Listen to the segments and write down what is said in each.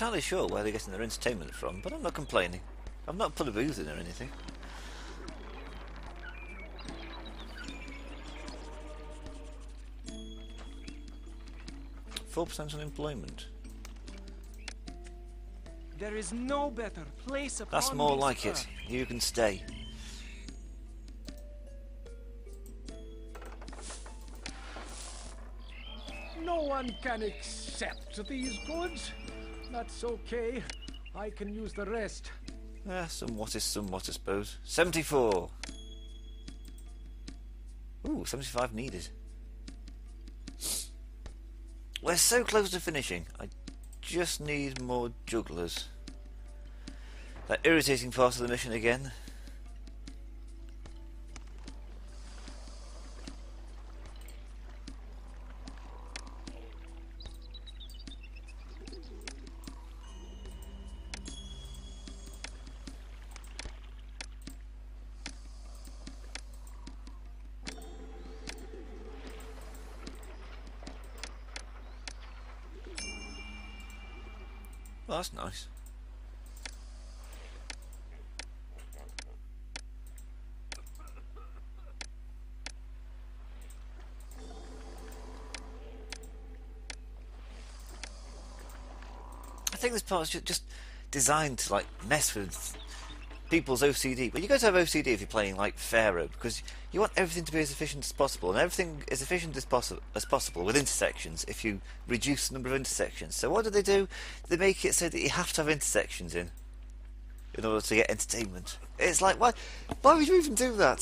entirely sure where they're getting their entertainment from, but I'm not complaining. I've not put a booth in or anything. %4 unemployment. There is no better place upon That's more this like earth. it. You can stay. No one can accept these goods. That's okay. I can use the rest. Somewhat is somewhat, I suppose. 74. Ooh, 75 needed. We're so close to finishing. I just need more jugglers. That irritating part of the mission again. Well, that's nice. I think this part's just designed to like mess with people's OCD. But you got to have OCD if you're playing like Pharaoh, because you want everything to be as efficient as possible, and everything as efficient as possible with intersections if you reduce the number of intersections. So what do? They make it so that you have to have intersections in order to get entertainment. It's like, why would you even do that?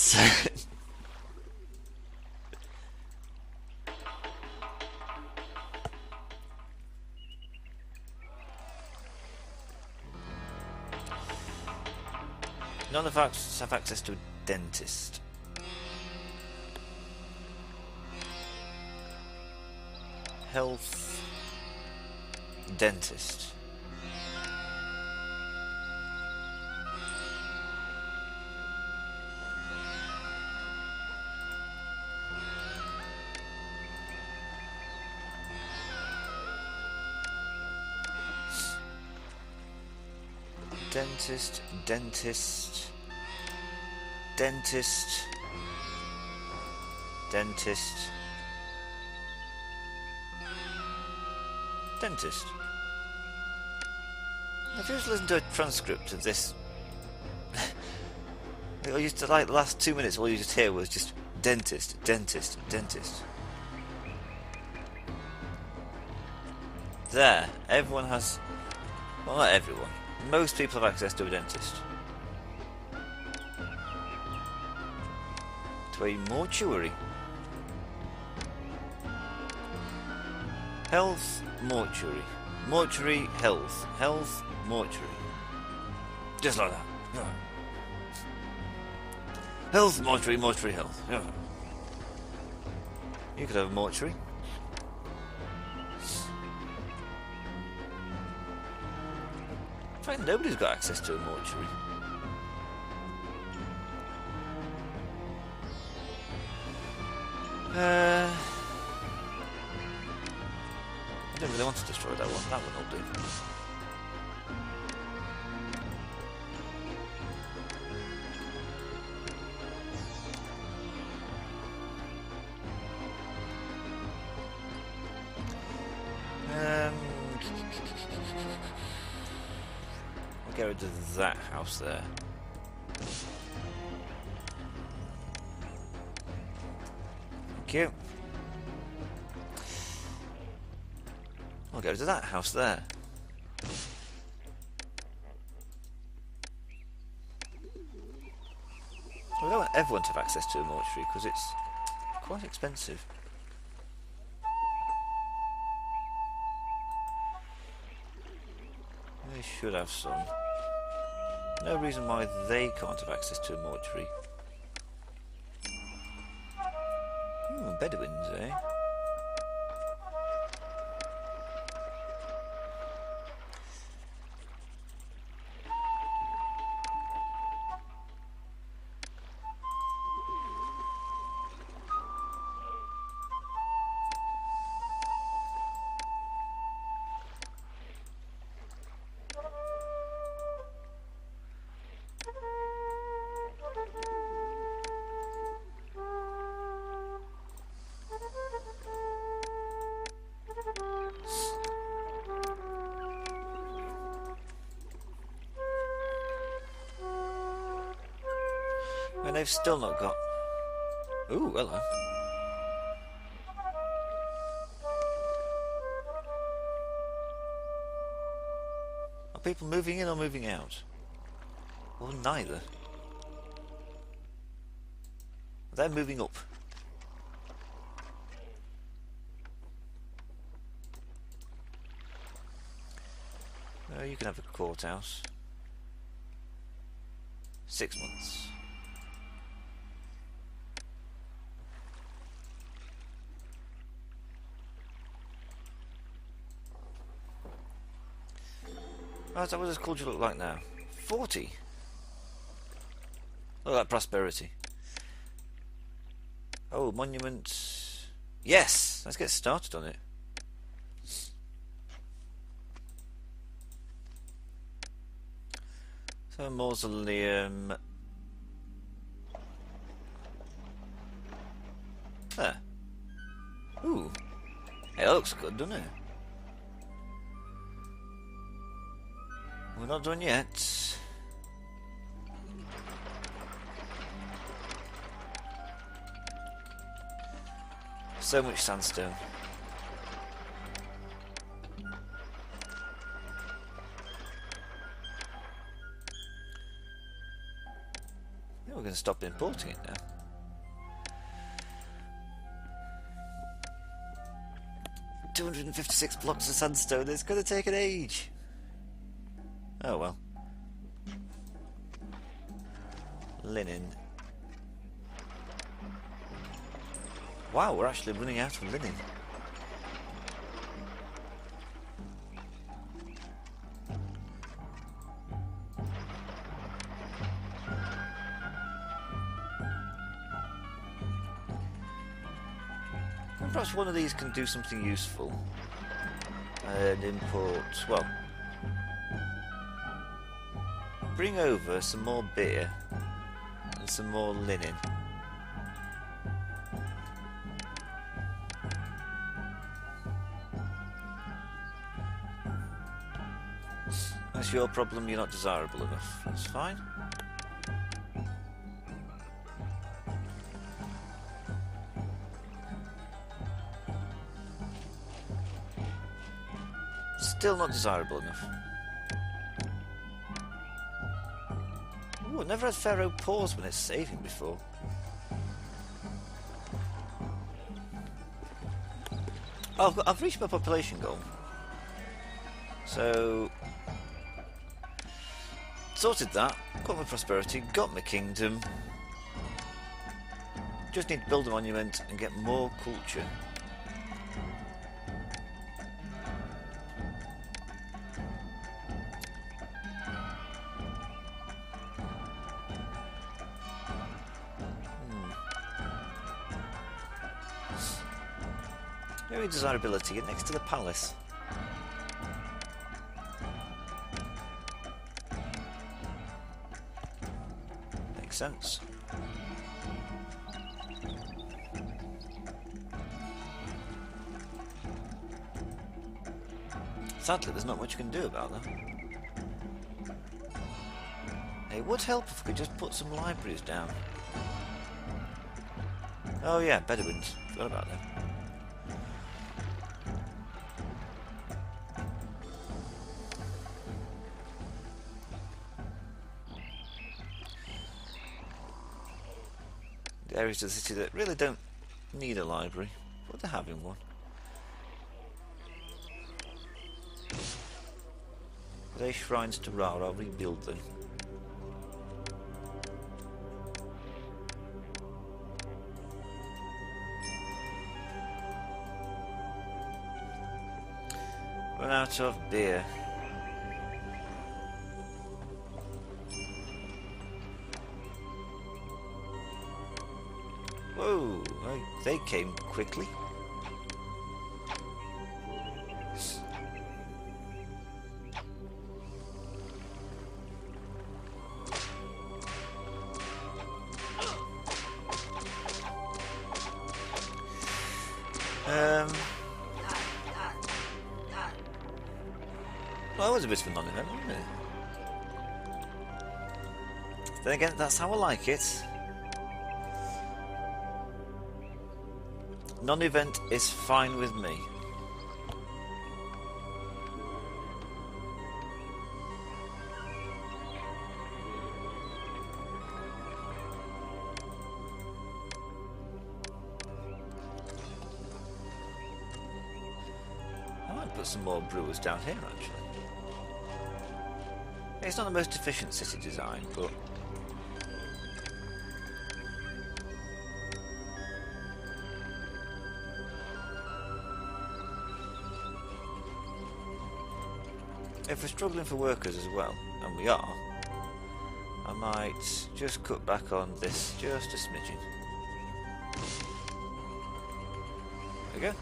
None of us have access to a dentist. Health. Dentist. Dentist, dentist, dentist, dentist, dentist. If you just listen to a transcript of this, I used to like the last 2 minutes. All you just hear was just dentist, dentist, dentist. There, everyone has. Well, not everyone. Most people have access to a dentist. To a mortuary. Health, mortuary. Mortuary, health. Health, mortuary. Just like that. Yeah. Health, mortuary, mortuary, health. Yeah. You could have a mortuary. In fact, nobody's got access to a mortuary. I don't really want to destroy that one. That one will do. I'll get rid of that house there. Thank you. I'll go to that house there. I don't want everyone to have access to a mortuary because it's quite expensive. They should have some. No reason why they can't have access to a mortuary. Bedouins, eh? And they've still not got... Ooh, hello. Are people moving in or moving out? Or neither. They're moving up. Oh, you can have a courthouse. 6 months. Oh, is that what this culture look like now? 40? Look at that prosperity. Oh, monument. Yes! Let's get started on it. So, a mausoleum. There. Ooh. Hey, that looks good, doesn't it? We're not done yet. So much sandstone. Yeah, we're going to stop importing it now. $256 blocks of sandstone. It's going to take an age. Oh well. Linen. Wow, we're actually running out of linen. And perhaps one of these can do something useful. And import, well, bring over some more beer and some more linen. That's your problem, you're not desirable enough. That's fine. Still not desirable enough. Ooh, I've never had Pharaoh pause when it's saving before. Oh, I've reached my population goal. So... sorted that, got my prosperity, got my kingdom. Just need to build a monument and get more culture. Very desirability, you're next to the palace. Makes sense. Sadly, there's not much you can do about that. It would help if we could just put some libraries down. Oh yeah, Bedouins. Forgot about them. The areas of the city that really don't need a library, but they're having one. They shrines to Ra, I'll rebuild them. Run out of beer. Whoa, they came quickly. Well, that was a bit of a non-event, wasn't it? Then again, that's how I like it. Non-event is fine with me. I might put some more brewers down here actually. It's not the most efficient city design, but if we're struggling for workers as well, and we are, I might just cut back on this just a smidgen. There we go.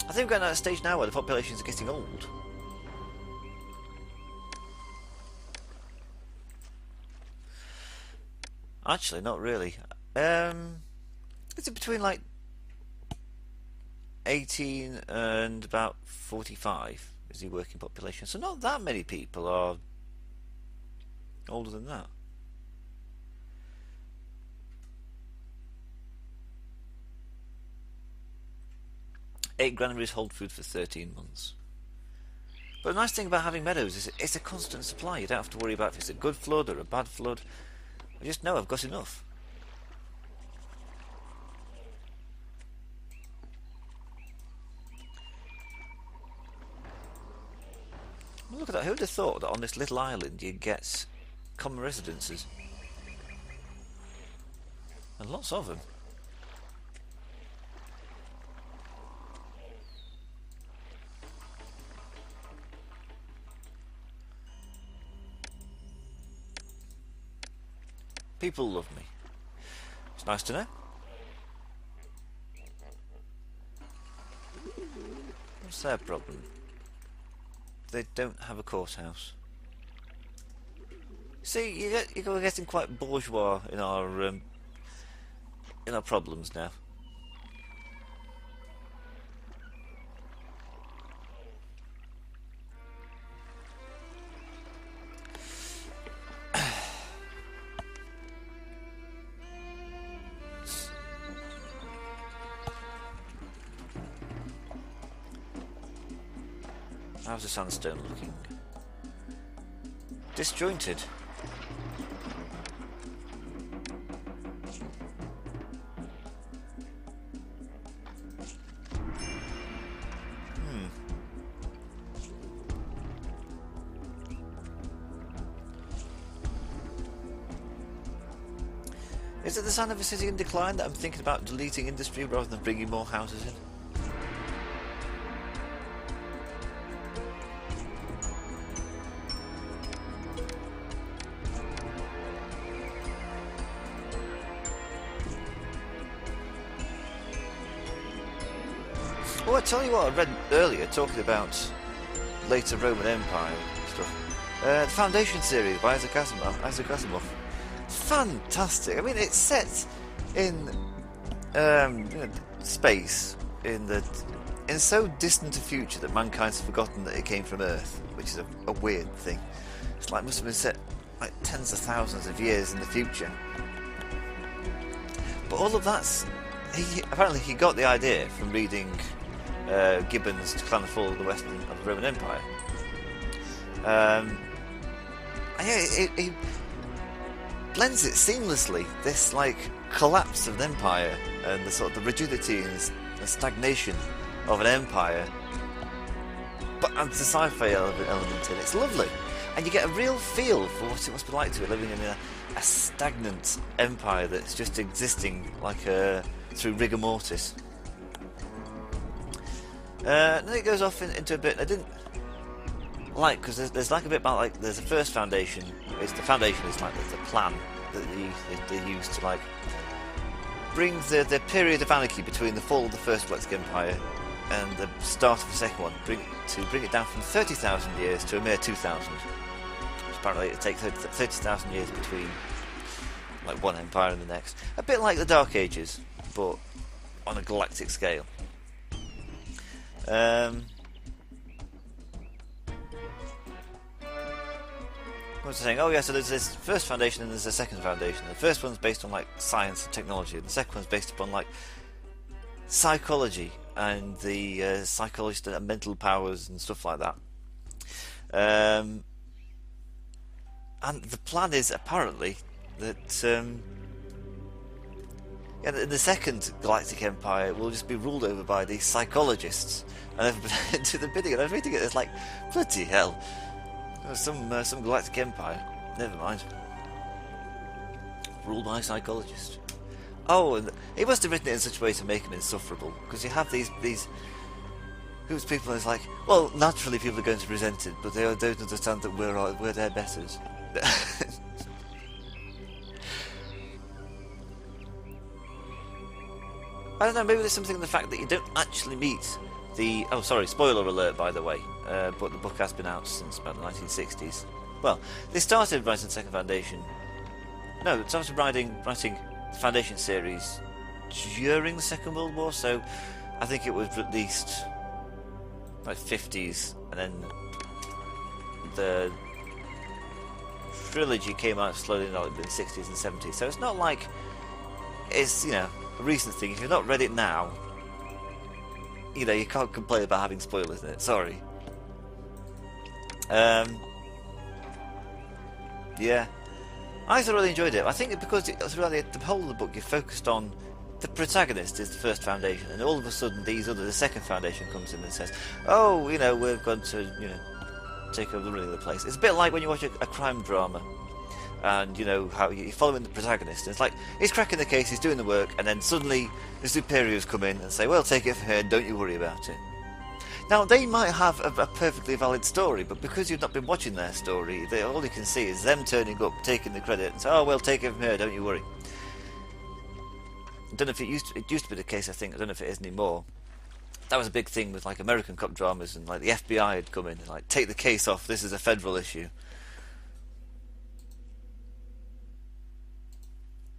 I think we're getting at a stage now where the populations are getting old. Actually, not really. It's between like 18 and about 45 is the working population. So not that many people are older than that. Eight granaries hold food for 13 months. But the nice thing about having meadows is it's a constant supply. You don't have to worry about if it's a good flood or a bad flood. I just know I've got enough. Well, look at that. Who would have thought that on this little island you'd get common residences? And lots of them. People love me. It's nice to know. What's their problem? They don't have a courthouse. See, you're getting quite bourgeois in our problems now. How's the sandstone looking? Disjointed. Is it the sign of a city in decline that I'm thinking about deleting industry rather than bringing more houses in? Well, I tell you what, I read earlier talking about later Roman Empire stuff. The Foundation series by Isaac Asimov. Fantastic. I mean, it's set in space in so distant a future that mankind's forgotten that it came from Earth, which is a weird thing. It's like it must have been set like tens of thousands of years in the future. But all of that's apparently he got the idea from reading Gibbon's To Clan the Fall of the West of the Roman Empire. He blends it seamlessly, this like collapse of an empire and the sort of the rigidity and the stagnation of an empire, but adds the sci-fi element in. It's lovely, and you get a real feel for what it must be like to be living in a stagnant empire that's just existing like through rigor mortis. Then it goes off into a bit I didn't like, because there's like a bit about like there's the first foundation. The foundation is like the plan that they use to like bring the period of anarchy between the fall of the first Galactic Empire and the start of the second one, bring it down from 30,000 years to a mere 2,000. Apparently it takes 30,000 years between like one empire and the next. A bit like the Dark Ages, but on a galactic scale. Everyone's saying, oh yeah, so there's this first foundation and there's a second foundation. The first one's based on like science and technology, and the second one's based upon like psychology and the psychologist and mental powers and stuff like that. And the plan is apparently that yeah, the second galactic empire will just be ruled over by these psychologists, and everybody to the bidding. And I was reading it, it's like, bloody hell, some galactic empire. Never mind. Ruled by psychologists. Oh, and he must have written it in such a way to make him insufferable, because you have these groups of people, and it's like, well, naturally people are going to resent it, but they don't understand that we're their betters. I don't know, maybe there's something in the fact that you don't actually meet the... Oh, sorry, spoiler alert, by the way. But the book has been out since about the 1960s. Well, they started writing the Second Foundation... No, they started writing the Foundation series during the Second World War, so I think it was released like 50s, and then the trilogy came out slowly in the 60s and 70s. So it's not like it's, you know, a recent thing. If you've not read it now, you know, you can't complain about having spoilers in it. Sorry. Yeah, I also really enjoyed it. I think because throughout the whole of the book, you're focused on the protagonist is the first foundation, and all of a sudden the second foundation comes in and says, "Oh, you know, we're going to, you know, take over the running of the place." It's a bit like when you watch a crime drama, and you know how you're following the protagonist. And it's like he's cracking the case, he's doing the work, and then suddenly the superiors come in and say, "Well, take it from here, don't you worry about it." Now, they might have a perfectly valid story, but because you've not been watching their story, all you can see is them turning up, taking the credit, and say, "Oh, well, take it from here, don't you worry." I don't know if it used to be the case, I think. I don't know if it is anymore. That was a big thing with like American cop dramas, and like the FBI had come in and like, "Take the case off, this is a federal issue."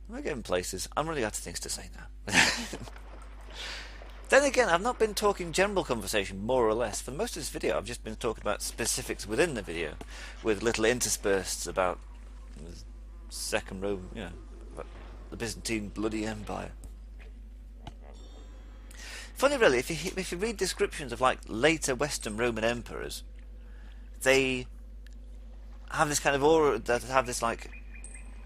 We're getting places. I'm really out of things to say now. Then again, I've not been talking general conversation, more or less. For most of this video, I've just been talking about specifics within the video, with little interspersed about the Second Rome, you know, about the Byzantine bloody empire. Funny, really, if you read descriptions of like later Western Roman emperors, they have this kind of aura that have this like,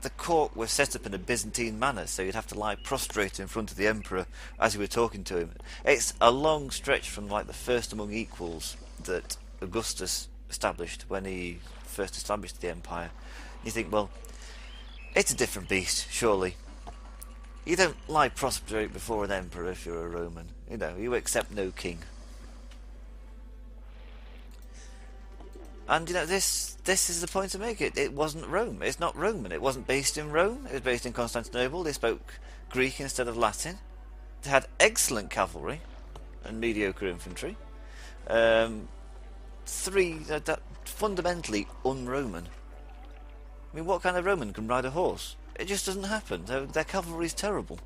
the court was set up in a Byzantine manner, so you'd have to lie prostrate in front of the emperor as you were talking to him. It's a long stretch from like the first among equals that Augustus established when he first established the empire. You think, well, it's a different beast, surely. You don't lie prostrate before an emperor if you're a Roman. You know, you accept no king. And you know, this is the point to make. It wasn't Rome. It's not Roman. It wasn't based in Rome. It was based in Constantinople. They spoke Greek instead of Latin. They had excellent cavalry and mediocre infantry. Fundamentally un-Roman. I mean, what kind of Roman can ride a horse? It just doesn't happen. Their cavalry is terrible.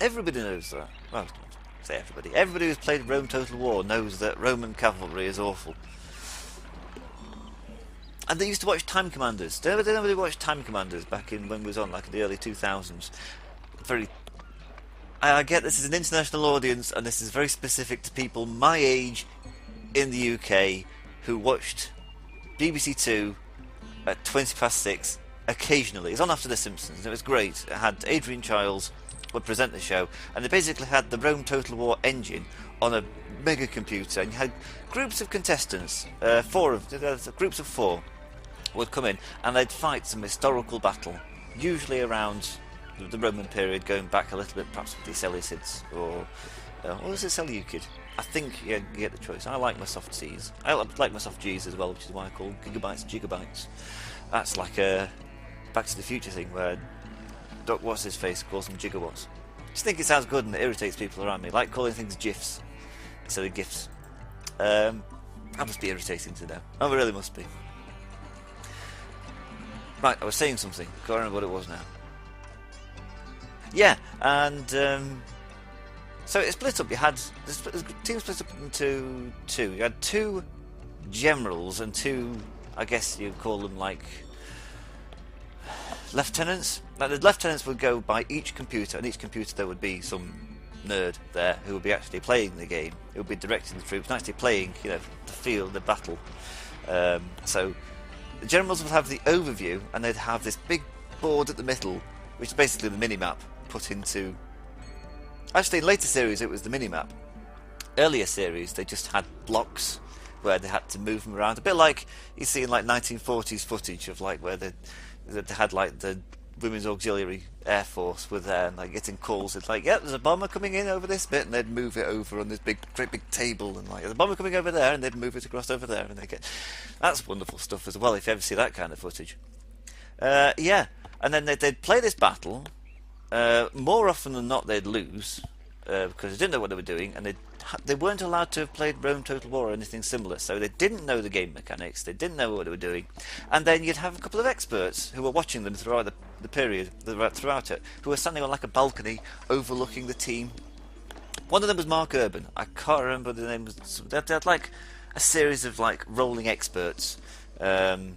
Everybody knows that. Well, I say everybody. Everybody who's played Rome Total War knows that Roman cavalry is awful. And they used to watch Time Commanders. Did anybody watch Time Commanders back in when we was on, like in the early 2000s? I get this is an international audience, and this is very specific to people my age in the UK who watched BBC Two at 6:20 occasionally. It's on after The Simpsons, and it was great. It had Adrian Chiles would present the show, and they basically had the Rome Total War engine on a mega computer, and you had groups of contestants, groups of four would come in, and they'd fight some historical battle, usually around the Roman period, going back a little bit, perhaps with the Seleucids, or was it Seleucid? I think you get the choice. I like my soft C's. I like my soft G's as well, which is why I call gigabytes gigabytes. That's like a Back to the Future thing where Doc What's-His-Face calls them gigawatts. Just think it sounds good and it irritates people around me, like calling things GIFs instead of GIFs. That must be irritating to them. Oh, it really must be. Right, I was saying something. Can't remember what it was now. Yeah, and so it split up. You had the team split up into two. You had two generals and two I guess you'd call them like lieutenants. Like the lieutenants would go by each computer, and each computer there would be some nerd there who would be actually playing the game, who would be directing the troops and actually playing, you know, the field, the battle. So the generals would have the overview, and they'd have this big board at the middle, which is basically the mini-map put into... Actually, in later series it was the mini-map. Earlier series they just had blocks where they had to move them around, a bit like you see in like 1940s footage of like where they had like the Women's Auxiliary Air Force were there and like getting calls. It's like, yeah, there's a bomber coming in over this bit, and they'd move it over on this great big table, and like there's a bomber coming over there, and they'd move it across over there, and they get... That's wonderful stuff as well if you ever see that kind of footage. Yeah, and then they'd play this battle. More often than not they'd lose because they didn't know what they were doing, and they weren't allowed to have played Rome Total War or anything similar, so they didn't know the game mechanics, they didn't know what they were doing. And then you'd have a couple of experts who were watching them throughout the period, throughout it, who were standing on like a balcony overlooking the team. One of them was Mark Urban. I can't remember the name. They had like a series of like rolling experts, and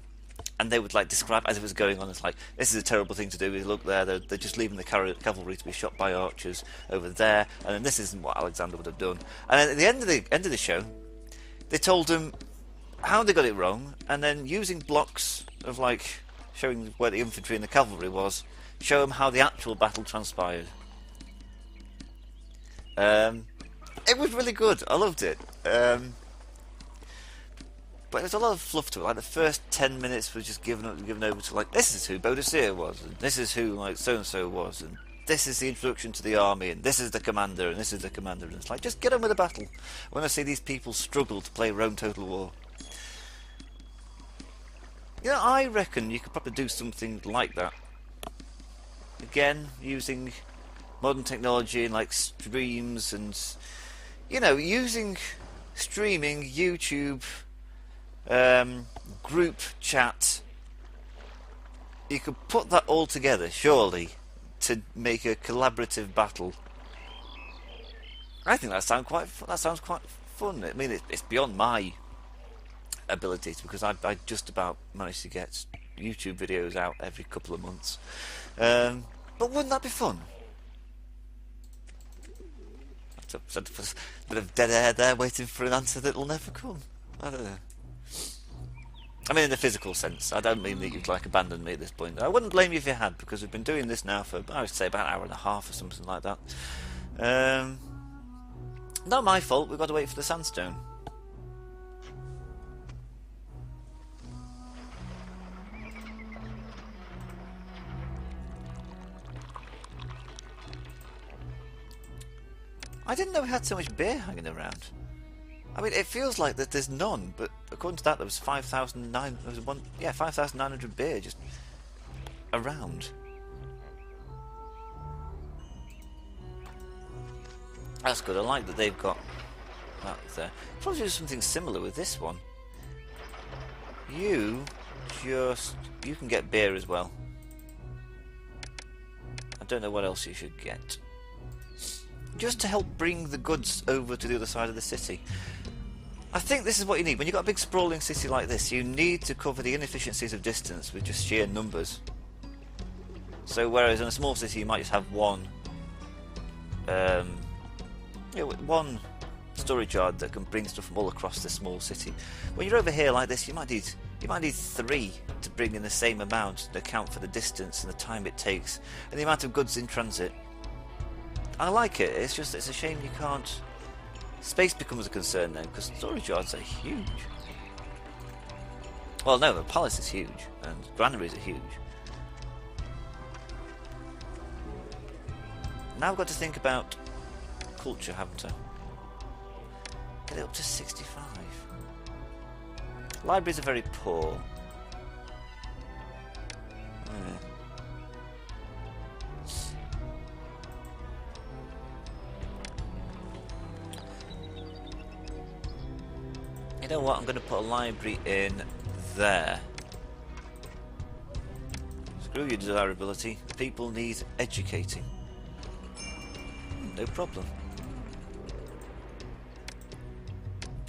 they would like describe as it was going on. It's like, this is a terrible thing to do. You look there, they're just leaving the cavalry to be shot by archers over there, and then this isn't what Alexander would have done. And then at the end of the show, they told them how they got it wrong, and then using blocks of like showing where the infantry and the cavalry was, show them how the actual battle transpired. It was really good. I loved it. But there's a lot of fluff to it. Like the first 10 minutes was just given over to like, this is who Boadicea was, and this is who like so and so was, and this is the introduction to the army, and this is the commander, and this is the commander. And it's like, just get on with the battle. I want to see these people struggle to play Rome Total War. Yeah, I reckon you could probably do something like that. Again, using modern technology and like streams and, you know, using streaming, YouTube, group chat. You could put that all together, surely, to make a collaborative battle. I think that sounds quite fun. I mean, it's beyond my abilities because I just about managed to get YouTube videos out every couple of months. But wouldn't that be fun? That's a bit of dead air there, waiting for an answer that'll never come. I don't know. I mean, in the physical sense. I don't mean that you'd like abandon me at this point. I wouldn't blame you if you had, because we've been doing this now for, I would say, about an hour and a half or something like that. Not my fault. We've got to wait for the sandstone. I didn't know we had so much beer hanging around. I mean, it feels like that there's none, but according to that, there was 5,900 beer just around. That's good. I like that they've got that there. Probably do something similar with this one. You can get beer as well. I don't know what else you should get. Just to help bring the goods over to the other side of the city. I think this is what you need. When you've got a big sprawling city like this, you need to cover the inefficiencies of distance with just sheer numbers. So whereas in a small city you might just have one storage yard that can bring stuff from all across the small city. When you're over here like this, you might need 3 to bring in the same amount to account for the distance and the time it takes and the amount of goods in transit. I like it. It's just, it's a shame you can't. Space becomes a concern then, because storage yards are huge. Well, no, the palace is huge, and granaries are huge. Now I've got to think about culture, haven't I? Get it up to 65. Libraries are very poor. You know what, I'm going to put a library in there. Screw your desirability. People need educating. No problem.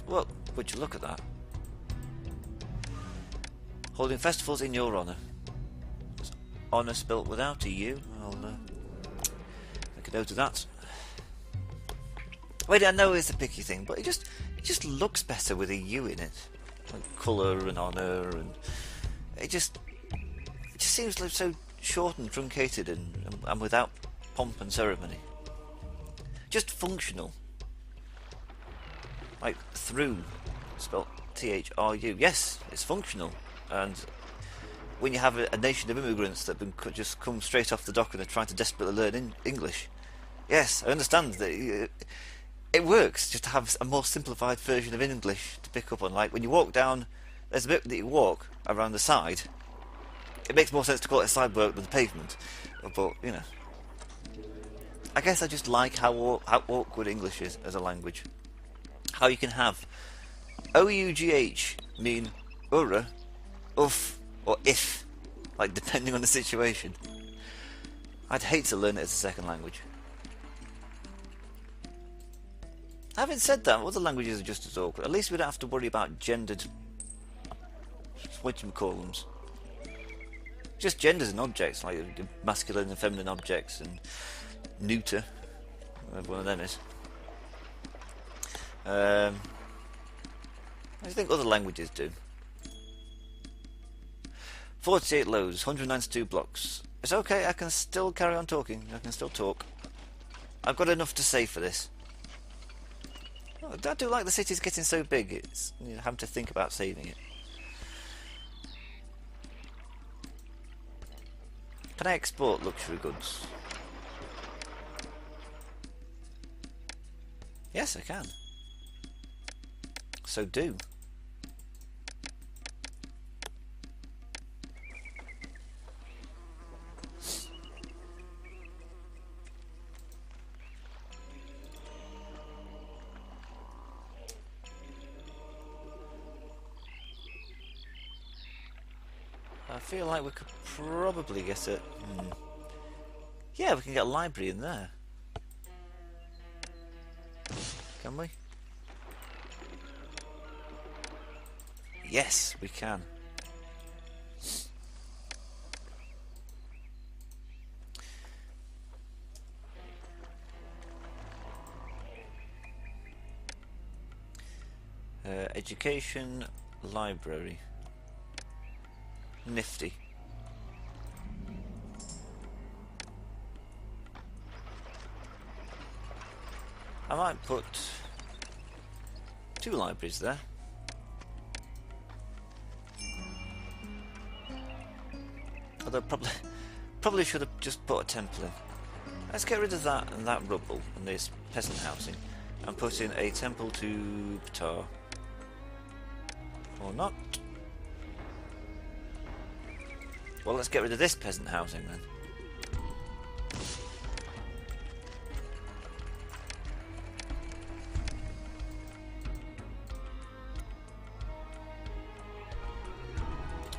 Well, would you look at that? Holding festivals in your honour. Is honour spelt without a U? I'll make a note of that. Wait, I know it's a picky thing, but it just looks better with a U in it. Like colour and honour, and it just seems like so short and truncated and without pomp and ceremony. Just functional. Like through, spelled T-H-R-U. Yes, it's functional. And when you have a nation of immigrants that just come straight off the dock and are trying to desperately learn English, yes, I understand that it works just to have a more simplified version of English to pick up on. Like when you walk down, there's a bit that you walk around the side. It makes more sense to call it a sidewalk than the pavement, but you know. I guess I just like how awkward English is as a language. How you can have O-U-G-H mean urra, uff, or if, like depending on the situation. I'd hate to learn it as a second language. Having said that, other languages are just as awkward. At least we don't have to worry about gendered whatchamacallums. Just genders and objects, like masculine and feminine objects, and neuter, whatever one of them is. I think other languages do. 48 loads, 192 blocks. It's okay, I can still carry on talking. I can still talk. I've got enough to say for this. Oh, I do like the city's getting so big, it's having to think about saving it. Can I export luxury goods? Yes, I can. So do. I feel like we could probably get it. Yeah, we can get a library in there. Can we? Yes, we can. Education library. Nifty. I might put 2 libraries there. Although probably should have just put a temple in. Let's get rid of that and that rubble and this peasant housing and put in a temple to Ptah. Or not. Well, let's get rid of this peasant housing then.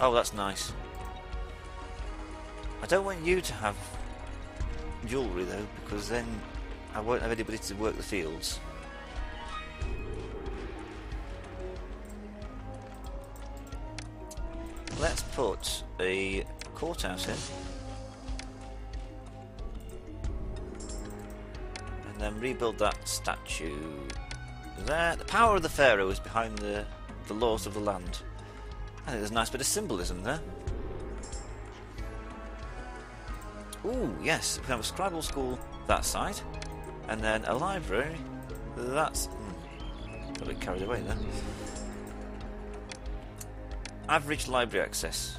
Oh, that's nice. I don't want you to have jewellery though, because then I won't have anybody to work the fields. Let's put a courthouse in. And then rebuild that statue there. The power of the Pharaoh is behind the laws of the land. I think there's a nice bit of symbolism there. Ooh, yes, we can have a scribal school that side. And then a library. That's... got a bit carried away there. Average library access.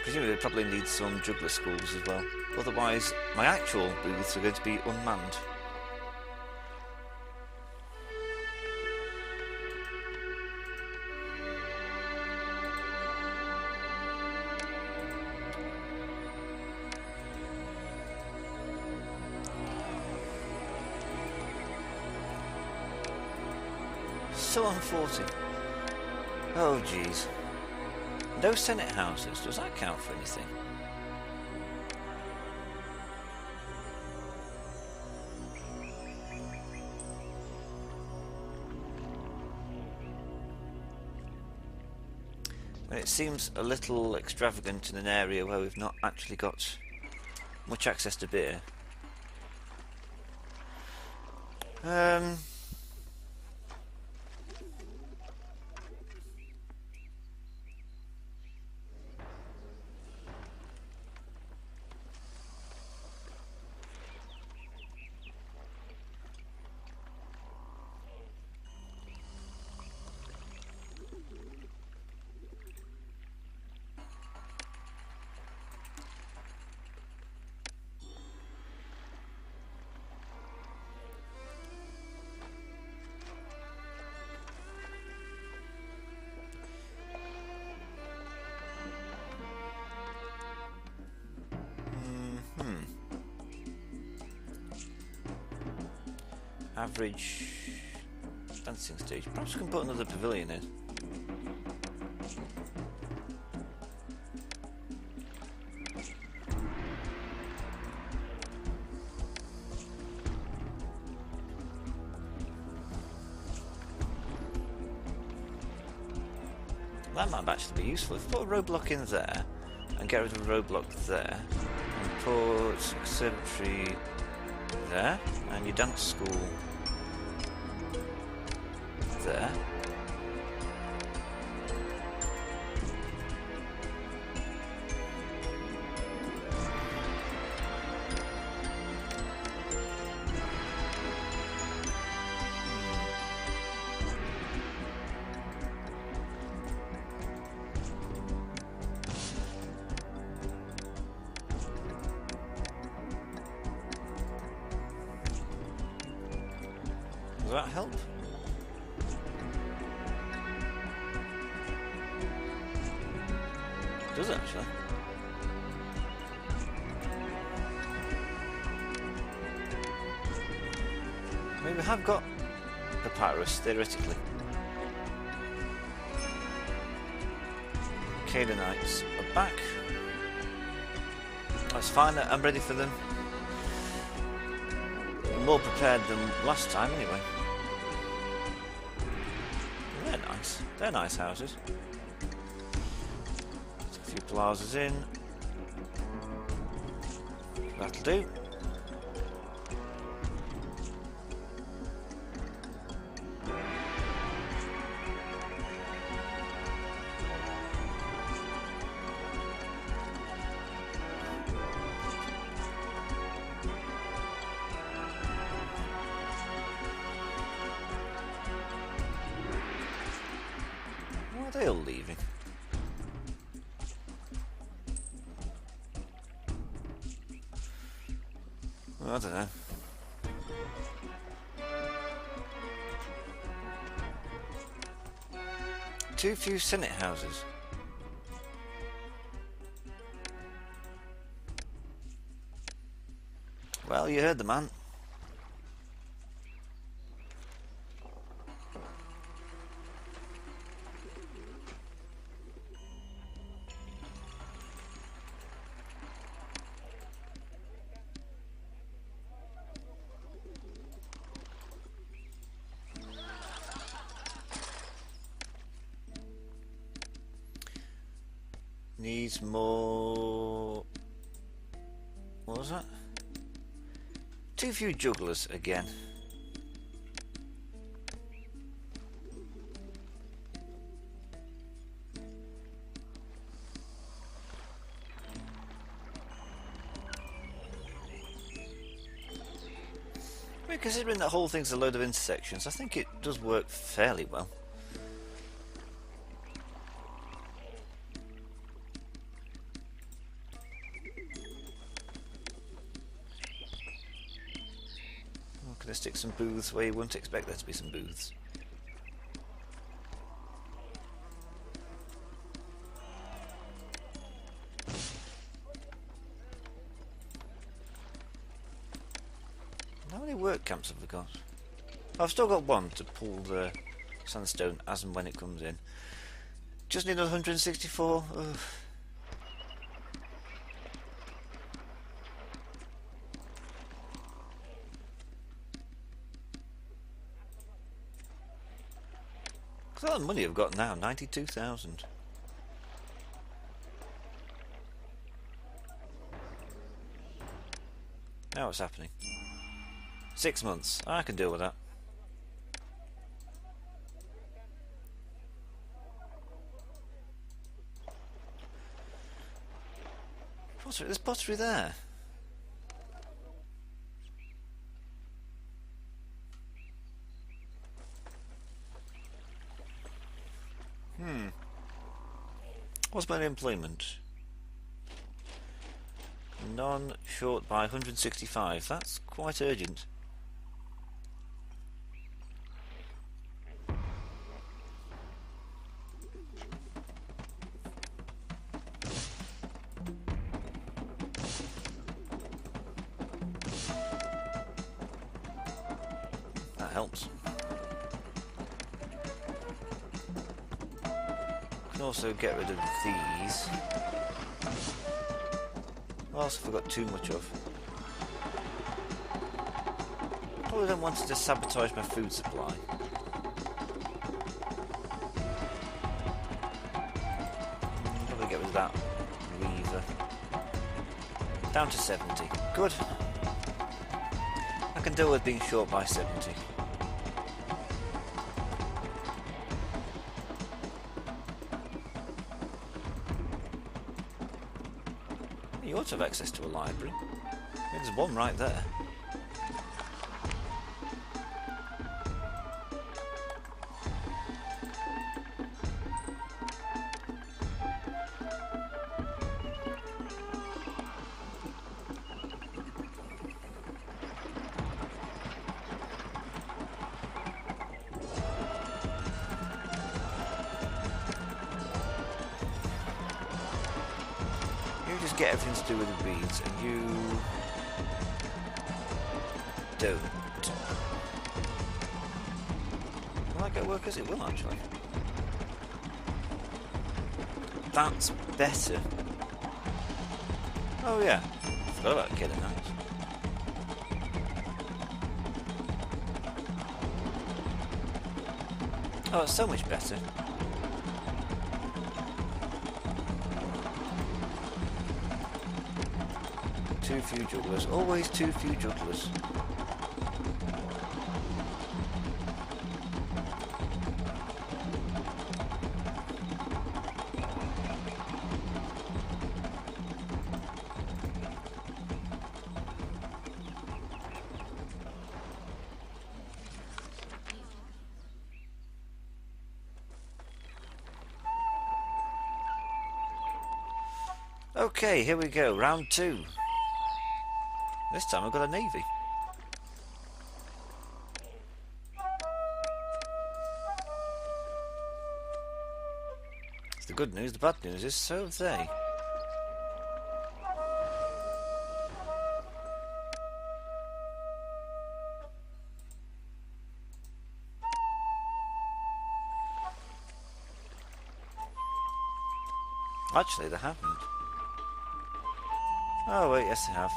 Presumably they probably need some juggler schools as well. Otherwise, my actual booths are going to be unmanned. still on 40. Oh, jeez. No Senate houses. Does that count for anything? And it seems a little extravagant in an area where we've not actually got much access to beer. Average dancing stage. Perhaps we can put another pavilion in. That might actually be useful. If we put a roadblock in there and get rid of a roadblock there, and put conservatory there, and your dance school there. Does that help? Does it actually? I mean, we have got papyrus, theoretically. Canaanites are back. That's fine, I'm ready for them. I'm more prepared than last time, anyway. They're nice. They're nice houses. A few plazas in. That'll do. Why are they all leaving? I don't know. Too few Senate houses. Well, you heard the man. Needs more... What was that? Too few jugglers again. I mean, considering that whole thing's a load of intersections, I think it does work fairly well. Gonna stick some booths where you wouldn't expect there to be some booths. How many work camps have we got? I've still got one to pull the Sandstone as and when it comes in. Just need another 164. Ugh. Look at all the money I've got now, 92,000. Now what's happening? 6 months. I can deal with that. Pottery, there's pottery there. What's my employment? None short by 165. That's quite urgent. That helps. Can also get rid of these. What else have I got too much of? Probably don't want to just sabotage my food supply. Probably get rid of that weaver. Down to 70. Good. I can deal with being short by 70. You ought to have access to a library. There's one right there. Just get everything to do with the beads, and you don't. Will that get workers? It will actually. That's better. Oh yeah, forgot about killing that. Oh, it's so much better. Too few jugglers. Always too few jugglers. Okay, here we go. Round 2. This time I've got a navy. It's the good news. The bad news is so have they. Actually, they haven't. Oh wait, yes they have.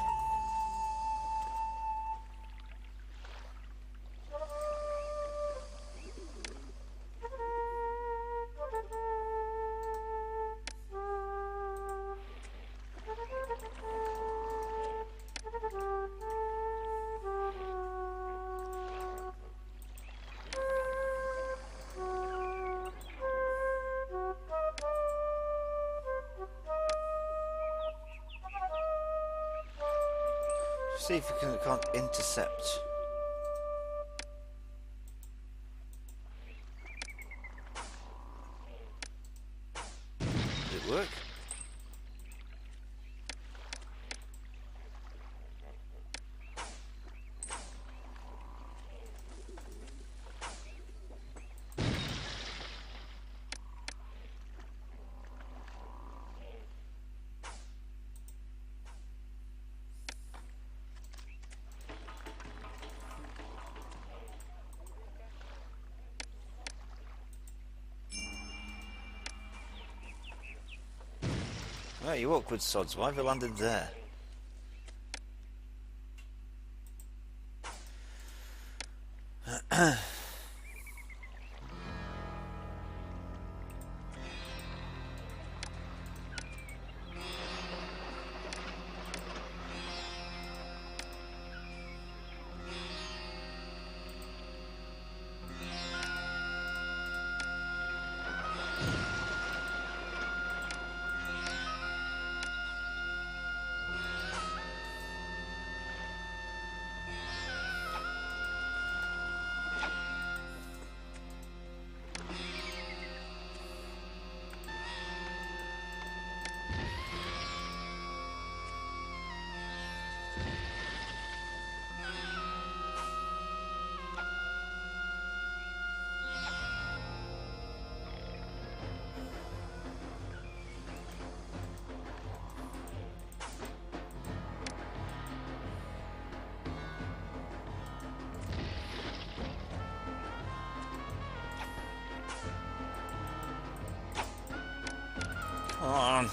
See if we can't intercept. Did it work? Oh, you awkward sods, why have you landed there? Come on.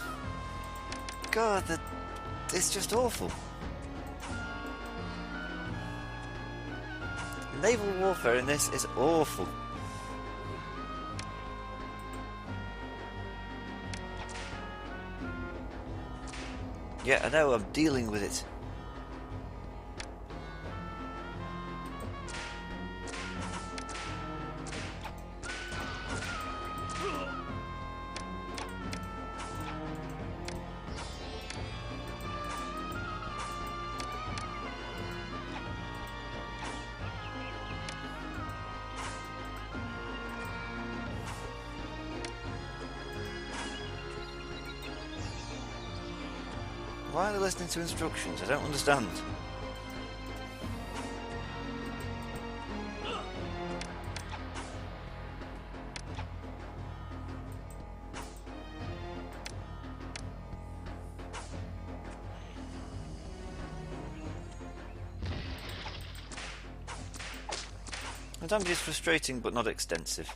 God, it's just awful. Naval warfare in this is awful. Yeah, I know, I'm dealing with it. Why are they listening to instructions? I don't understand. The damage is frustrating but not extensive.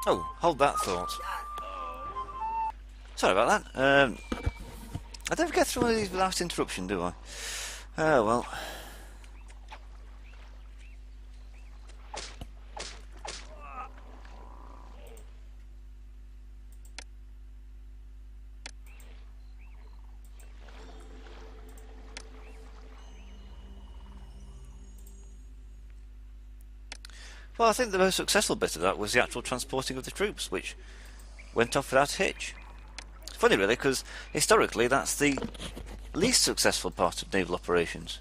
Oh, hold that thought. Sorry about that. I never get through one of these without interruption, do I? Oh well. Well, I think the most successful bit of that was the actual transporting of the troops, which went off without a hitch. It's funny, really, because historically that's the least successful part of naval operations.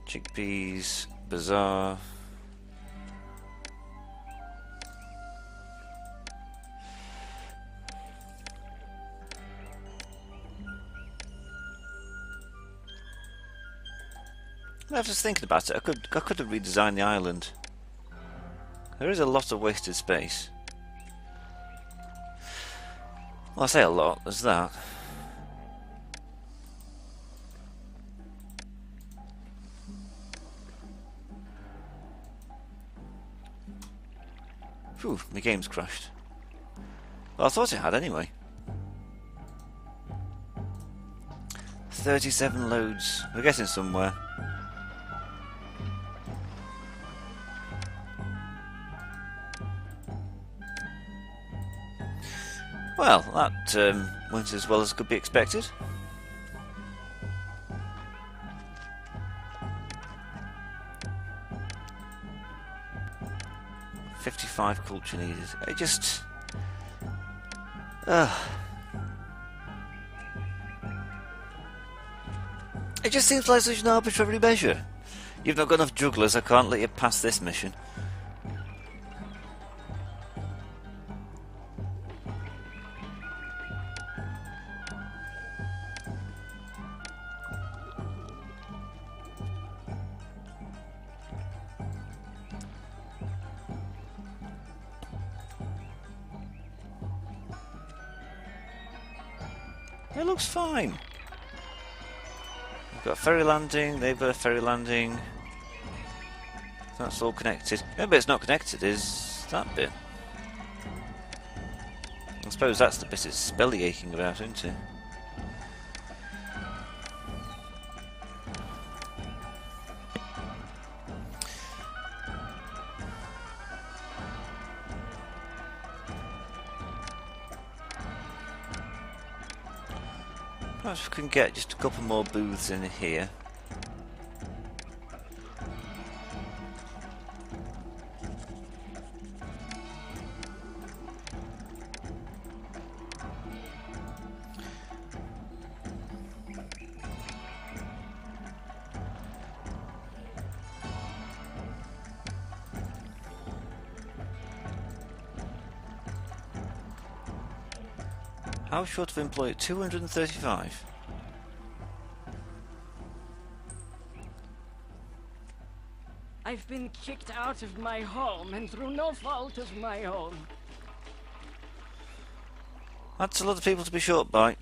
Chickpeas, bazaar. I was just thinking about it. I could have redesigned the island. There is a lot of wasted space. Well, I say a lot. There's that. Phew, the game's crashed. Well, I thought it had anyway. 37 loads. We're getting somewhere. Well, that went as well as could be expected. 55 culture needed. It just... It just seems like such an arbitrary measure. You've not got enough jugglers, I can't let you pass this mission. It looks fine. We've got a ferry landing, they've got a ferry landing. That's all connected. The only bit it's not connected is that bit. I suppose that's the bit it's belly aching about, isn't it? Perhaps we can get just a couple more booths in here. How short of employee? 235. I've been kicked out of my home, and through no fault of my own. That's a lot of people to be short by.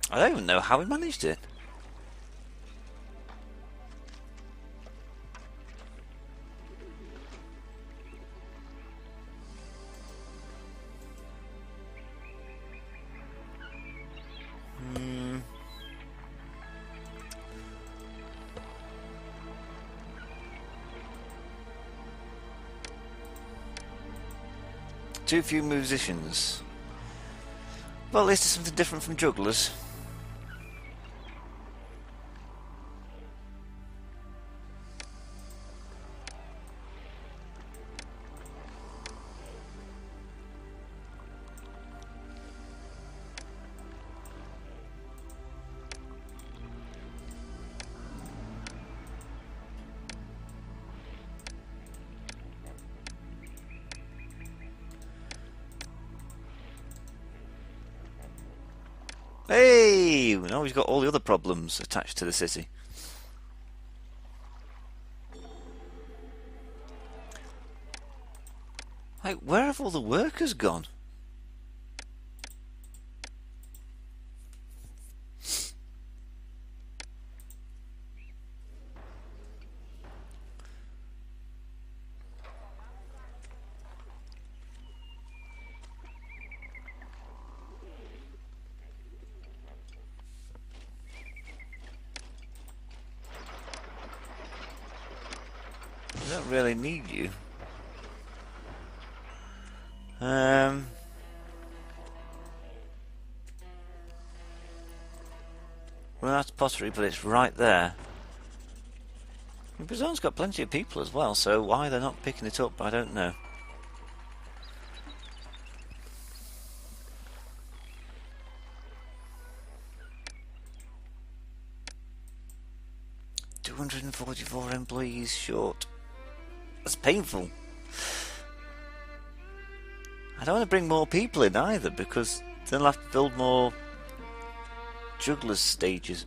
I don't even know how we managed it. Too few musicians. Well, at least it's something different from jugglers. Hey! Now we've got all the other problems attached to the city. Like, where have all the workers gone? I don't really need you. Well, that's pottery, but it's right there. Brazil's got plenty of people as well, so why they're not picking it up, I don't know. $244 employees short. That's painful. I don't want to bring more people in either, because then I'll have to build more jugglers stages.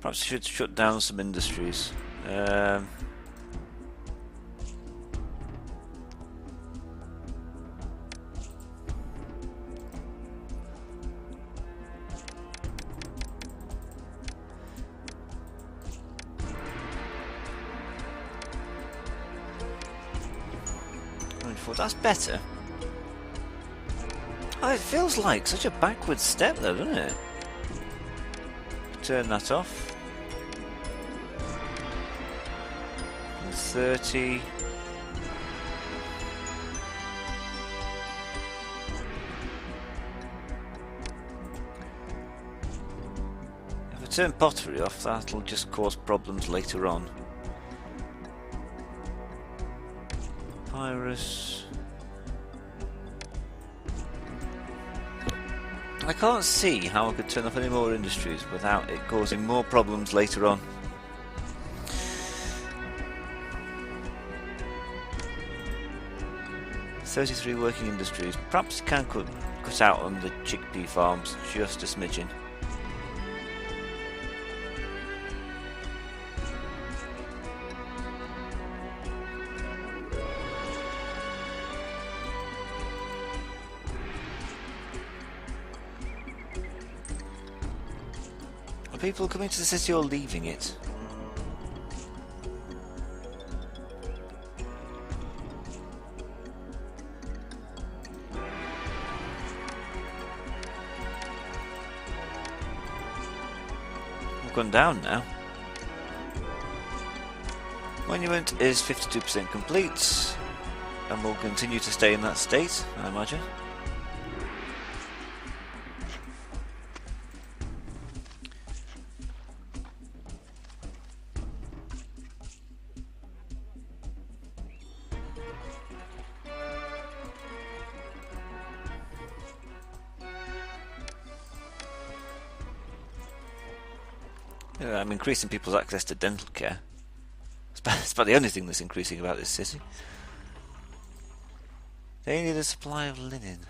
Perhaps I should shut down some industries. That's better. Oh, it feels like such a backward step though, doesn't it? Turn that off. 30. If I turn pottery off, that'll just cause problems later on. Papyrus. I can't see how I could turn off any more industries without it causing more problems later on. "33 working industries. Perhaps you can cut out on the chickpea farms just a smidgen. Are people coming to the city or leaving it? We've gone down now. Monument is 52% complete, and will continue to stay in that state, I imagine. Yeah, I'm increasing people's access to dental care. It's about the only thing that's increasing about this city. They need a supply of linen.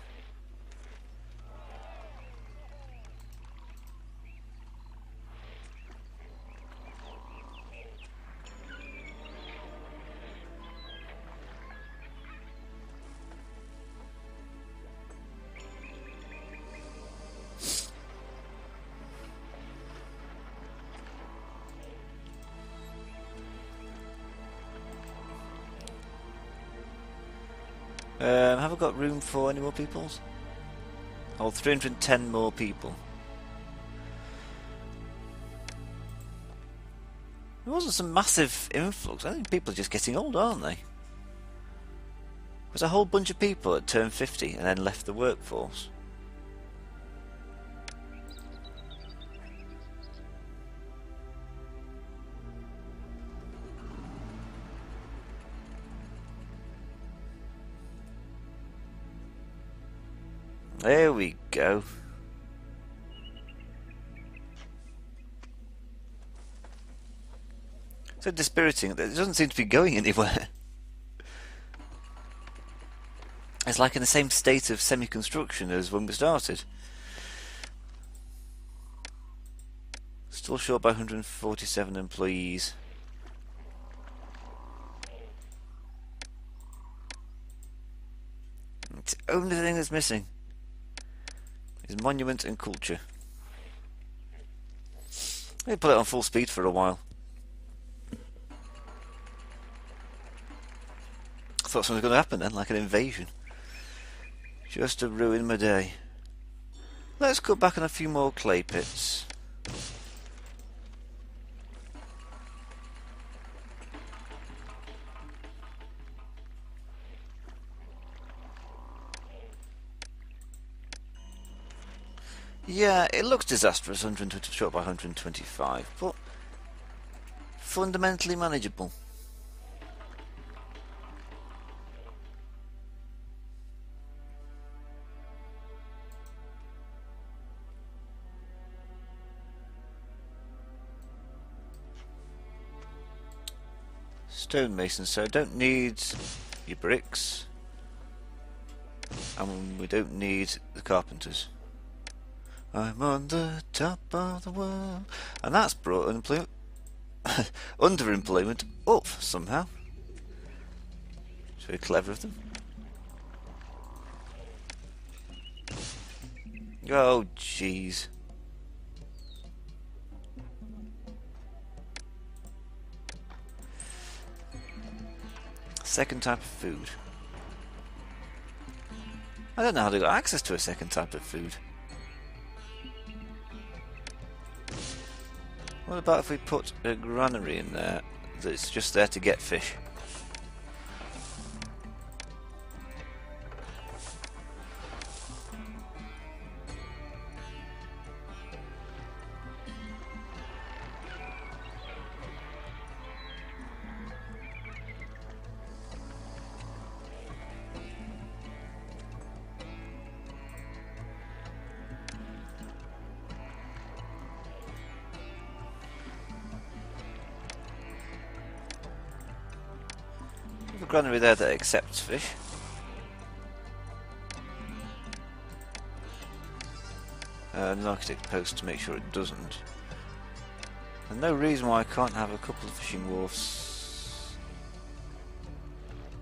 Have I got room for any more peoples? Hold 310 more people. There wasn't some massive influx. I think people are just getting old, aren't they? There was a whole bunch of people that turned 50 and then left the workforce. There we go. So dispiriting. It doesn't seem to be going anywhere. It's like in the same state of semi-construction as when we started. Still short by 147 employees. It's the only thing that's missing is monument and culture. They put it on full speed for a while. I thought something was going to happen then, like an invasion. Just to ruin my day. Let's cut back on a few more clay pits. Yeah, it looks disastrous, 120 short by 125, but fundamentally manageable. Stonemason, so don't need your bricks, and we don't need the carpenters. I'm on the top of the world, and that's brought underemployment up somehow. It's very clever of them. Oh jeez. Second type of food. I don't know how to get access to a second type of food. What about if we put a granary in there? that's just there to get fish. A granary there that accepts fish. An architect post to make sure it doesn't. And no reason why I can't have a couple of fishing wharfs.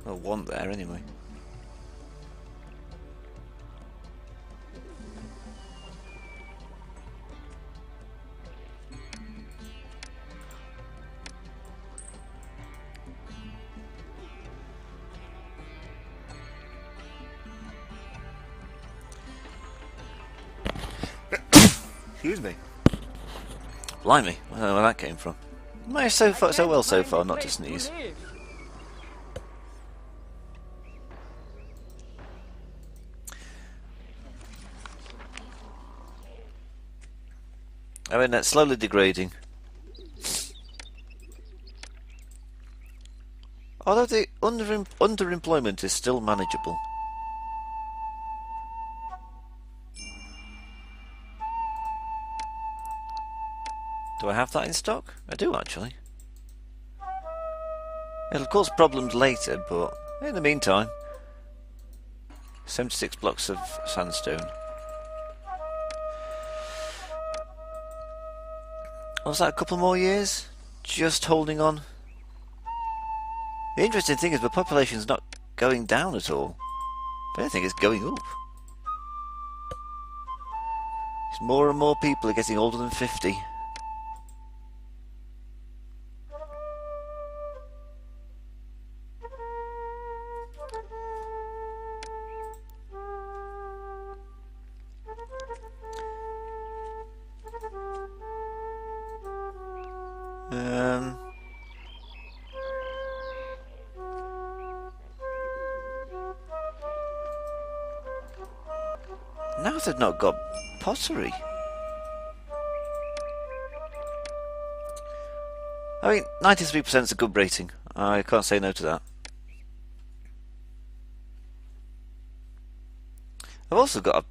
Well, one there anyway. Excuse me. Blimey, I don't know where that came from. Managed so well so far not to sneeze. I mean, that's slowly degrading. Although the underemployment is still manageable. Do I have that in stock? I do, actually. It'll cause problems later, but in the meantime, 76 blocks of sandstone. Was that a couple more years? Just holding on. The interesting thing is the population's not going down at all. If anything, it's going up. More and more people are getting older than 50. Now they've not got pottery. I mean, 93% is a good rating. I can't say no to that. I've also got a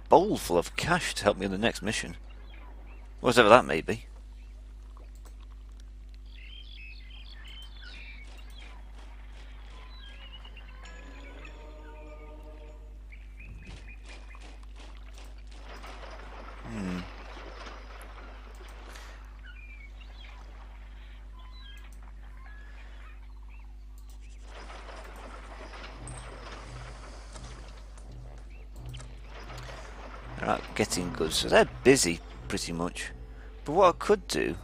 bowl full of cash to help me in the next mission. Whatever that may be. Getting good, so they're busy pretty much. But what I could do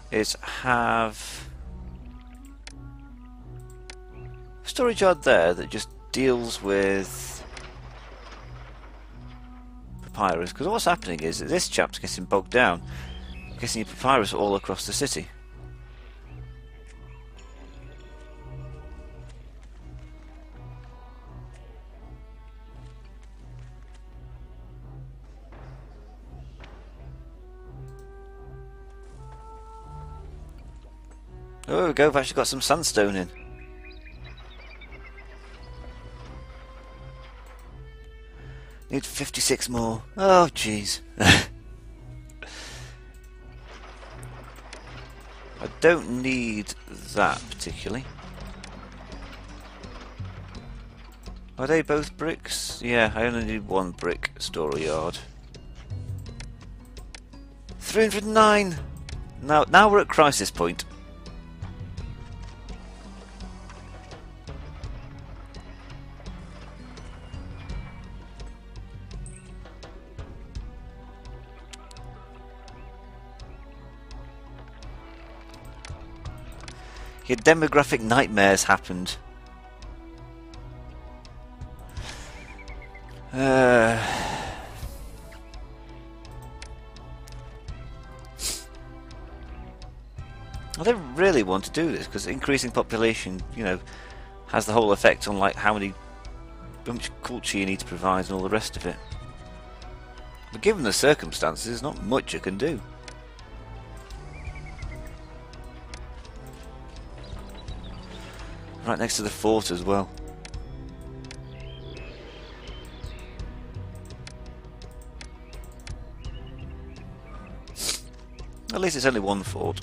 is have a storage yard there that just deals with papyrus, because what's happening is that this chap's getting bogged down, getting your papyrus all across the city. Oh, there we go, I've actually got some sandstone in. Need 56 more. Oh, jeez. I don't need that particularly. Are they both bricks? Yeah, I only need one brick store yard. 309! Now we're at crisis point. Your demographic nightmares happened. I don't really want to do this because increasing population, you know, has the whole effect on like how much culture you need to provide and all the rest of it. But given the circumstances, there's not much I can do. Right next to the fort as well. At least it's only one fort.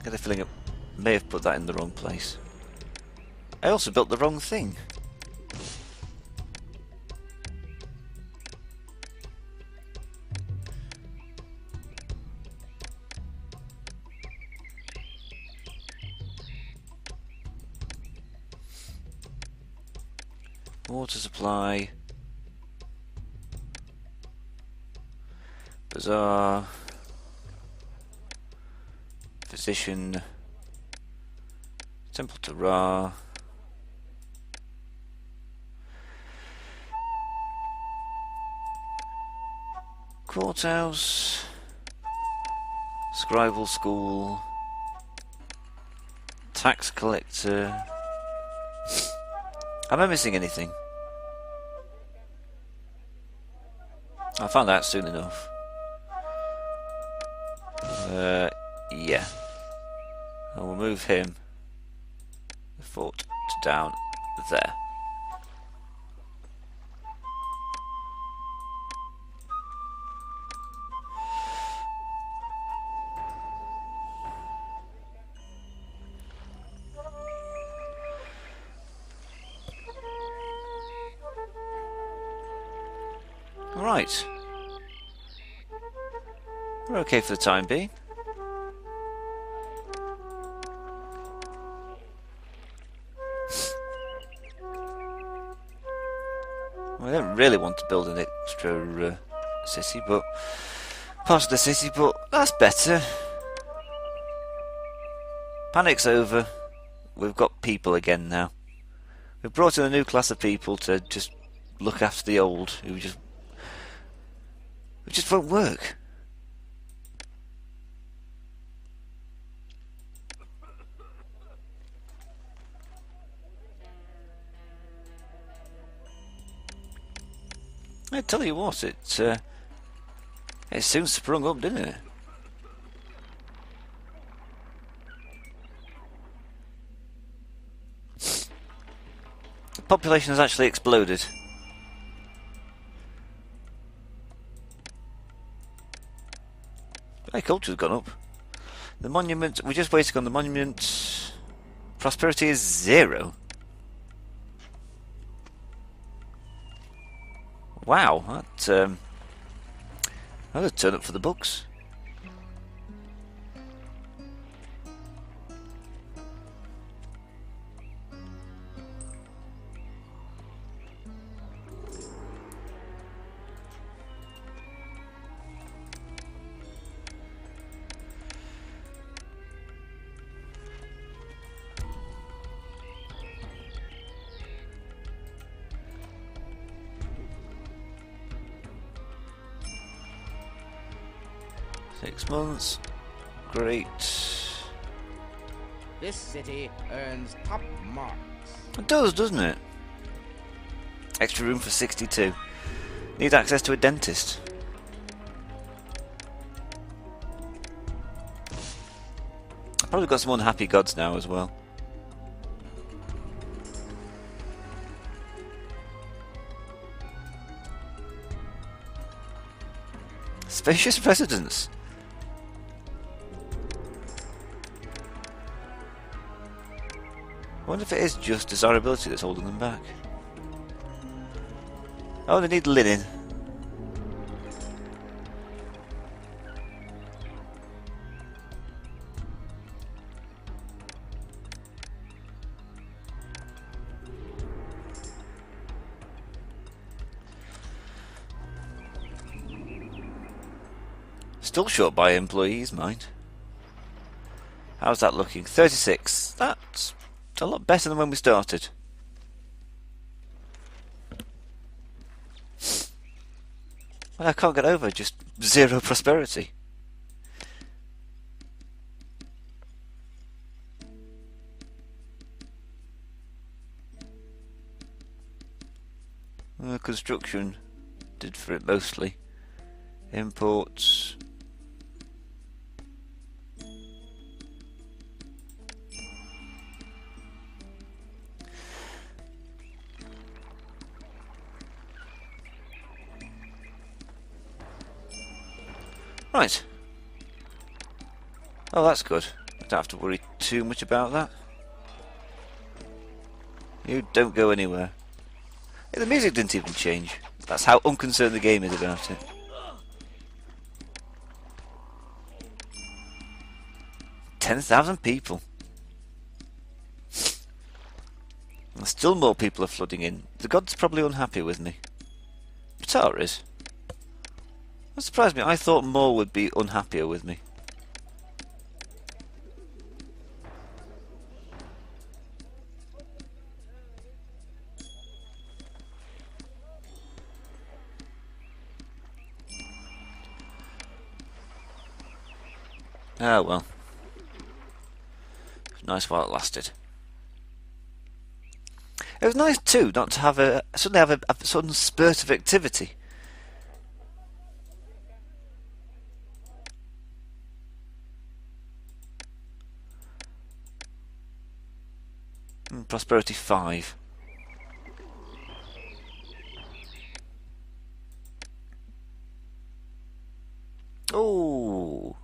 Get a feeling I may have put that in the wrong place. I also built the wrong thing. Water supply. Bazaar. Physician. Temple to Ra. Courthouse. Scribal school. Tax collector. Am I missing anything? I'll find out soon enough. Yeah. I will move him, the fort, to down there. Right. We're okay for the time being. Well, I don't really want to build an extra city, but part of the city, but that's better. Panic's over. We've got people again now. We've brought in a new class of people to just look after the old, who just won't work. I tell you what, it soon sprung up, didn't it? The population has actually exploded. Agriculture's gone up. The monument, we're just waiting on the monument. Prosperity is 0. Wow, that'll turn up for the books. Six months. Great. This city earns top marks. It does, doesn't it? Extra room for 62. Need access to a dentist. I've probably got some unhappy gods now as well. Spacious residence. I wonder if it is just desirability that's holding them back. Oh, they need linen. Still short by employees, mind. How's that looking? 36. That's It's a lot better than when we started. Well, I can't get over just zero prosperity. Construction did for it mostly. Imports. Right. Oh, that's good. I don't have to worry too much about that. You don't go anywhere. Hey, the music didn't even change. That's how unconcerned the game is about it. "10,000 people. And still more people are flooding in. The god's probably unhappy with me. Ptah is. That surprised me. I thought more would be unhappier with me. Ah, well. Nice while it lasted. It was nice too not to have suddenly have a sudden spurt of activity. Prosperity 5. Oh.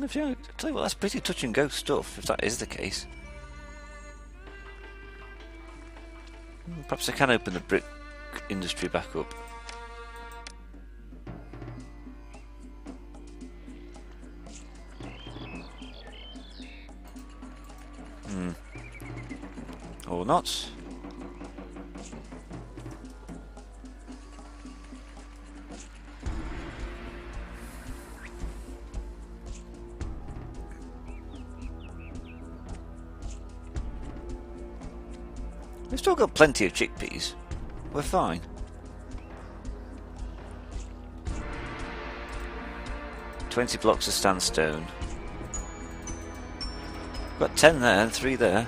If you tell you what, that's pretty touch and go stuff, if that is the case. Perhaps I can open the brick industry back up. Or not. We've still got plenty of chickpeas. We're fine. "20 blocks of sandstone. Got 10 there and 3 there.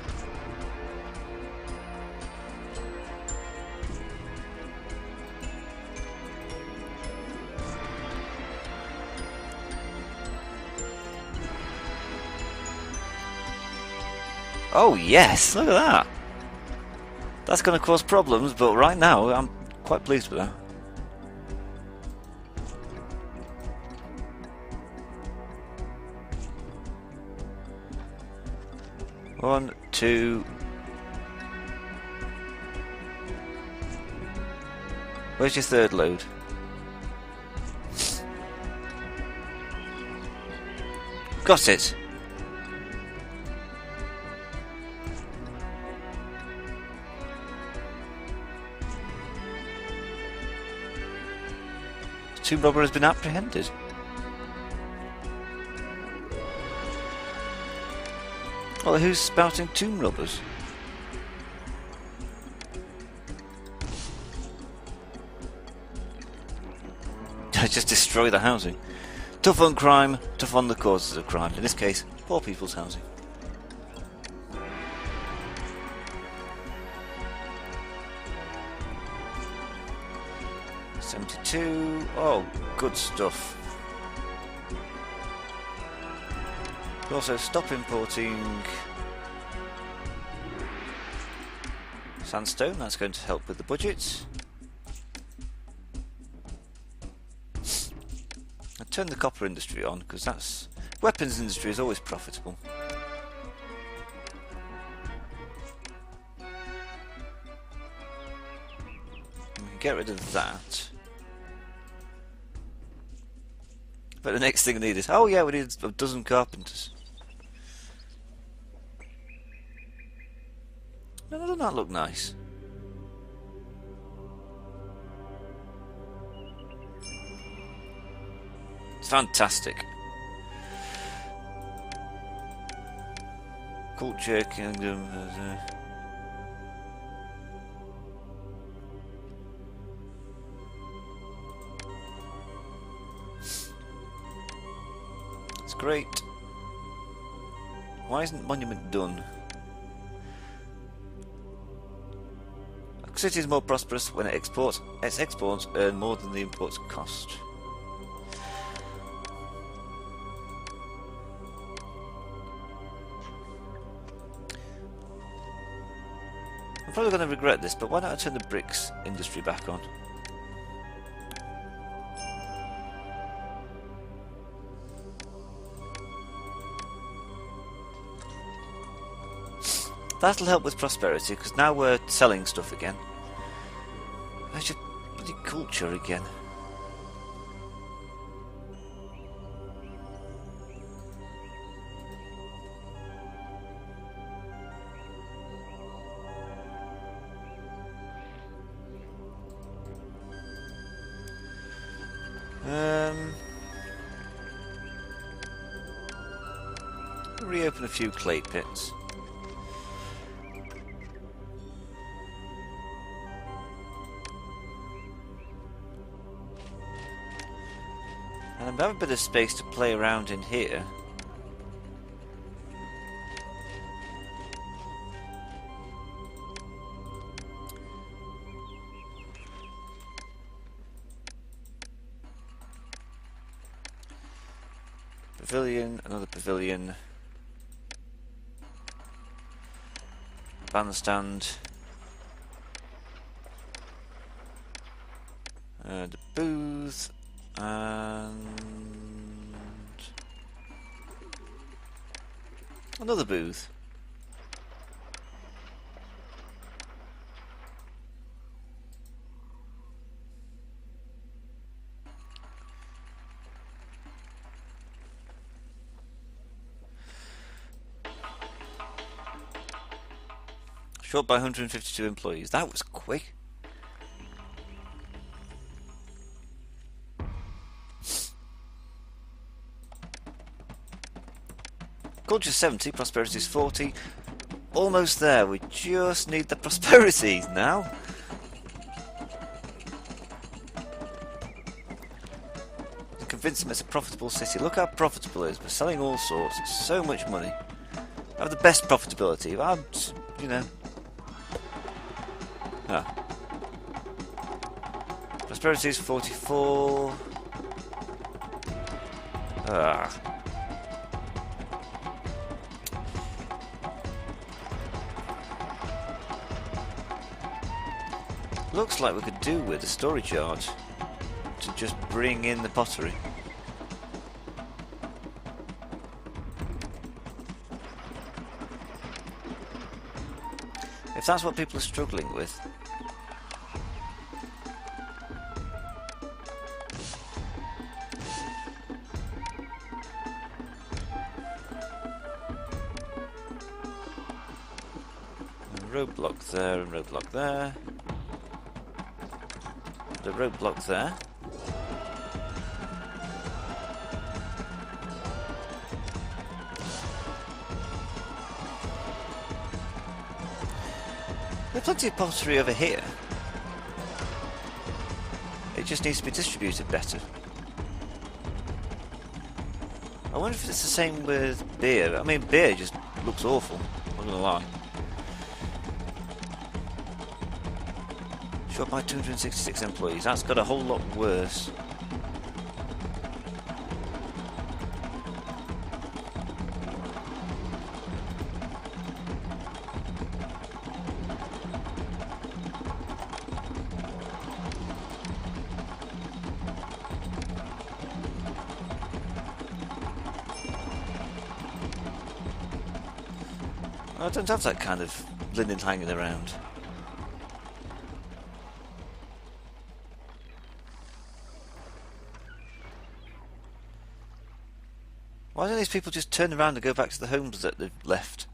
Oh yes, look at that. That's going to cause problems, but right now I'm quite pleased with that. One, two. Where's your third load? Got it. Tomb robber has been apprehended. Well, who's spouting tomb robbers? Just destroy the housing. Tough on crime, tough on the causes of crime. In this case, poor people's housing. $72. Oh, good stuff. Also, stop importing sandstone. That's going to help with the budget. I turn the copper industry on because that's weapons industry is always profitable. We can get rid of that. But the next thing we need is, oh yeah, we need a dozen carpenters. No, doesn't that look nice? Fantastic. Culture Kingdom. It's great. Why isn't Monument done? A city is more prosperous when it exports. Its exports earn more than the imports cost. I'm probably going to regret this, but why don't I turn the bricks industry back on? That'll help with prosperity, because now we're selling stuff again. Where's your bloody culture again? Reopen a few clay pits. And I have a bit of space to play around in here. Pavilion, another pavilion. Bandstand. The booth. And another booth. Short by 152 employees. That was quick. Culture 70, prosperity is 40. Almost there. We just need the prosperity now. Convince them it's a profitable city. Look how profitable it is. We're selling all sorts. It's so much money. I have the best profitability. I'm, you know. Ah. Prosperity is 44. Ah. Looks like we could do with a storage yard to just bring in the pottery. If that's what people are struggling with. Roadblock there and roadblock there. The roadblock there. There's plenty of pottery over here. It just needs to be distributed better. I wonder if it's the same with beer. I mean, beer just looks awful, I'm not gonna lie. Short by 266 employees. That's got a whole lot worse. I don't have that kind of linen hanging around. Why don't these people just turn around and go back to the homes that they've left?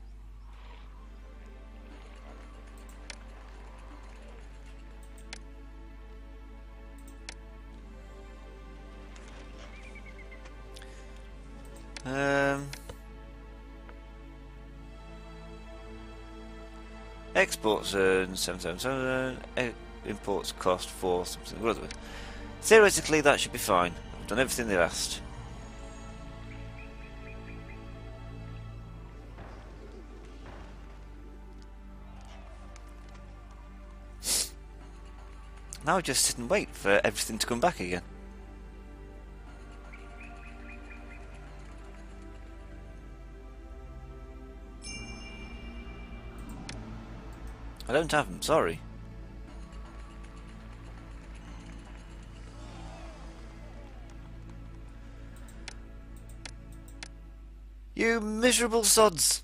Exports earn 777. Imports cost 4 something. Whatever. Theoretically, that should be fine. I've done everything they've asked. Now I just sit and wait for everything to come back again. I don't have them, sorry. You miserable sods!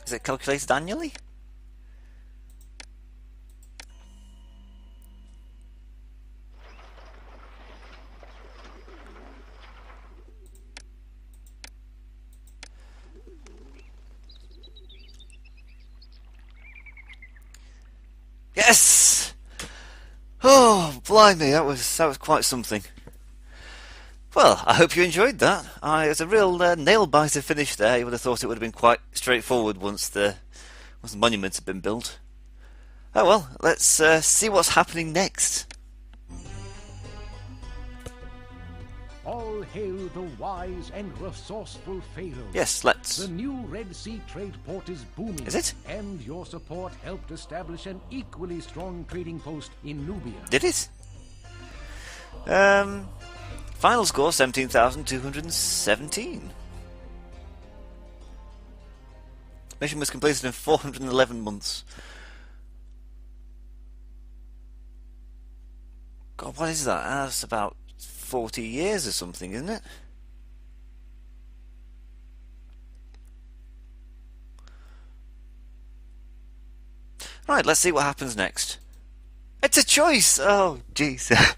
Is it calculated annually? Yes! Oh, blimey, that was quite something. Well, I hope you enjoyed that. It was a real nail-biter finish there. You would have thought it would have been quite straightforward once the monuments had been built. Oh well, let's see what's happening next. All hail the wise and resourceful Pharaoh. Yes, let's. The new Red Sea trade port is booming. Is it? And your support helped establish an equally strong trading post in Nubia. Did it? Final score 17,217. Mission was completed in 411 months. God, what is that? That's about 40 years or something, isn't it? Right, let's see what happens next. It's a choice! Oh, jeez.